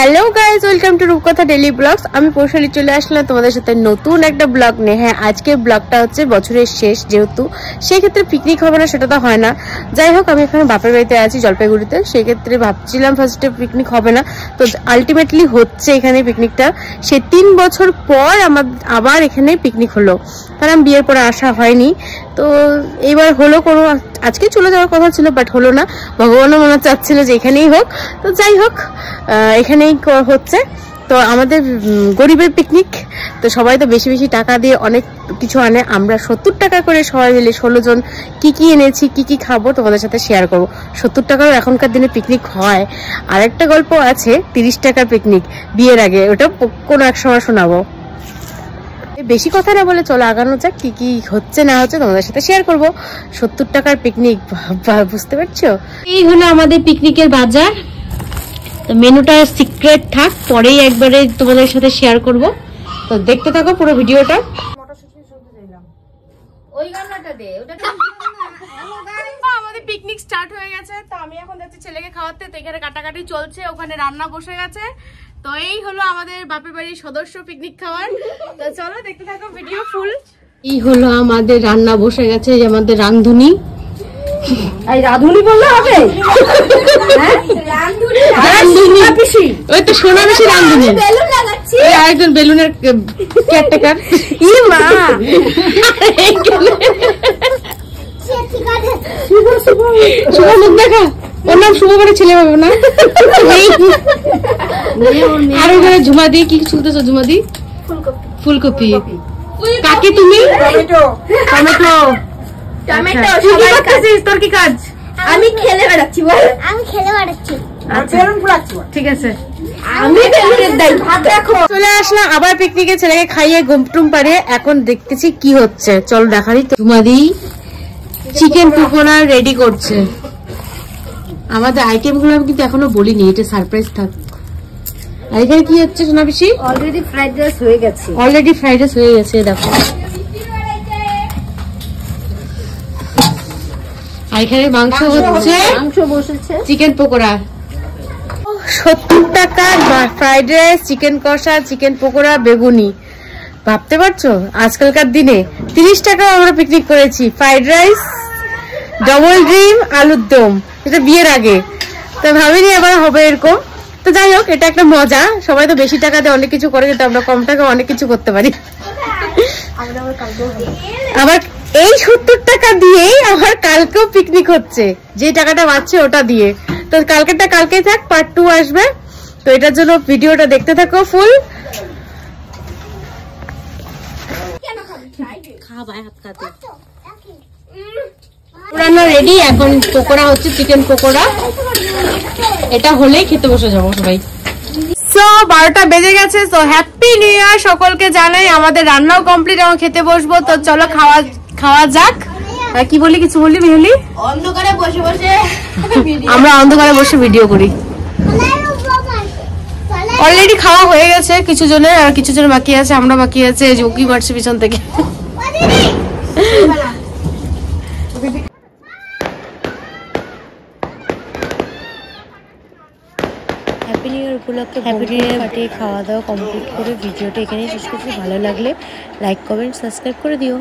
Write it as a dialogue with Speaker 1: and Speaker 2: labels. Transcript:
Speaker 1: Hello guys, welcome to রূপকথা daily blogs. আমি পৌশালী চলে আসলাম তোমাদের সাথে নতুন একটা ব্লগ নিয়ে। হ্যাঁ, আজকের ব্লগটা হচ্ছে বছরের শেষ, যেহেতু সেক্ষেত্রে পিকনিক হবে না, সেটা তো হয় না। যাই হোক, আমি এখানে বাপের বাড়িতে আছি জলপাইগুড়িতে, সেক্ষেত্রে ভাবছিলাম ফার্স্টে পিকনিক হবে না, তো আলটিমেটলি হচ্ছে এখানে পিকনিকটা। সে 3 বছর পর আবার এখানে পিকনিক হলো, কারণ বিয়ের পরে আসা হয়নি। তো এইবার হলো, কোনো আজকে চলে যাওয়ার কথা ছিল, বাট হলো না। ভগবানও মনে চাচ্ছিল যে এখানেই হোক, তো যাই হোক এখানেই হচ্ছে। তো আমাদের গরিবের পিকনিক, তো সবাই তো বেশি বেশি টাকা দিয়ে অনেক কিছু আনে। আমরা 70 টাকা করে সবাই মিলে 16 জন কি কি এনেছি, কি কি খাবো তোমাদের সাথে শেয়ার করবো। 70 টাকার এখনকার দিনে পিকনিক হয়। আর একটা গল্প আছে 30 টাকার পিকনিক বিয়ের আগে, ওটা কোনো এক সময় শোনাবো। বেশি কথা না বলে চলো আগানো যাক, কি কি হচ্ছে না হচ্ছে তোমাদের সাথে শেয়ার করবো। 70 টাকার পিকনিক, বুঝতে পারছো? এই হলো আমাদের পিকনিকের বাজার। তো মেনুটা সিক্রেট থাক, পরেই একবারে তোমাদের সাথে শেয়ার করব। তো দেখতে থাকো পুরো ভিডিওটা। আমাদের পিকনিক স্টার্ট হয়ে গেছে, তো আমি এখন যাচ্ছি ছেলেকে খাওয়াতে। তো এখানে কাটাকাটি চলছে, ওখানে রান্না বসে গেছে। তো এই হলো আমাদের বাপের বাড়ির সদস্য পিকনিক খাওয়ার। তো চলো দেখতে থাকো ভিডিও ফুল। এই হলো আমাদের রান্না বসে গেছে, যে আমাদের রাঁধুনি। এই রাঁধুনি বললে হবে? ওই তো সোনা বেশি রাঁধুনি, আরেকজন বেলুনের কেয়ারটেকার। ই মা, শুভ মুখ দেখা, ওর নাম শুভ করে ছেলে হবে না। আর ওখানে ঝুমাদি, কি চলতেছ ঝুমাদি? ফুলকপি। কাকে তুমি? টমেটো। তোর কি কাজ?
Speaker 2: আমি খেলে বেড়াচ্ছি।
Speaker 1: ঠিক আছে, চলে আসলাম আবার পিকনিকে। ছেলেকে খাইয়ে ঘুমটুম পাড়িয়ে এখন দেখতেছি কি হচ্ছে, চলো দেখারি। তোমাদি চিকেন পকোড়া রেডি করছে। আমাদের আইটেম গুলো আমি কিন্তু এখনো বলিনি, এটা সারপ্রাইজ থাক। আর এখানে কি হচ্ছে সোনা পিসি?
Speaker 2: অলরেডি ফ্রাইড রাইস হয়ে গেছে।
Speaker 1: দেখো, আর এখানে মাংস বসেছে, চিকেন পকোড়া। 70 টাকার ফ্রাইড রাইস, চিকেন কষা, চিকেন পকোড়া, বেগুনি। ভাবতে পারছো আজকালকার দিনে 30 টাকা আমরা পিকনিক করেছি। ফ্রাইড রাইস, ডবল ড্রিম, আলুর দম, এটা বিয়ের আগে। তো ভাবিনি এবার হবে এরকম। তো যাই হোক, এটা একটা মজা। সবাই তো বেশি টাকা দিয়ে অনেক কিছু করে, কিন্তু আমরা কম টাকা অনেক কিছু করতে পারি। আবার এই 70 টাকা দিয়েই আমার কালকেও পিকনিক হচ্ছে, যে টাকাটা বাঁচছে ওটা দিয়ে। তো কালকেরটা কালকেই থাক, পার্ট 2 আসবে। তো এটার জন্য ভিডিওটা দেখতে থাকো ফুল। রান্না রেডি, এখন পকোড়া হচ্ছে, চিকেন পকোড়া। এটা হলেই খেতে বসে যাবো সবাই। সো 12টা বেজে গেছে। সো হ্যাপি নিউ ইয়ার সকলকে জানাই। আমাদের রান্নাও কমপ্লিট, এখন খেতে বসবো। তো চলো খাওয়া যাক। কি বলি, কিছু বললি মেহুলি?
Speaker 2: অন্ধকারে বসে বসে
Speaker 1: আমরা অন্ধকারে বসে ভিডিও করি। অলরেডি খাওয়া হয়ে গেছে কিছু জনের, আর কিছু জন বাকি আছে। আমরা বাকি আছে, এই যে উকি মারছে পিছন থেকে। হ্যাপি নিউ ইয়ার উপলক্ষে পার্টি খাওয়া দাওয়া কমপ্লিট করে ভিডিওটা এখানেই শেষ করছি। ভালো লাগলে লাইক, কমেন্ট, সাবস্ক্রাইব করে দিও।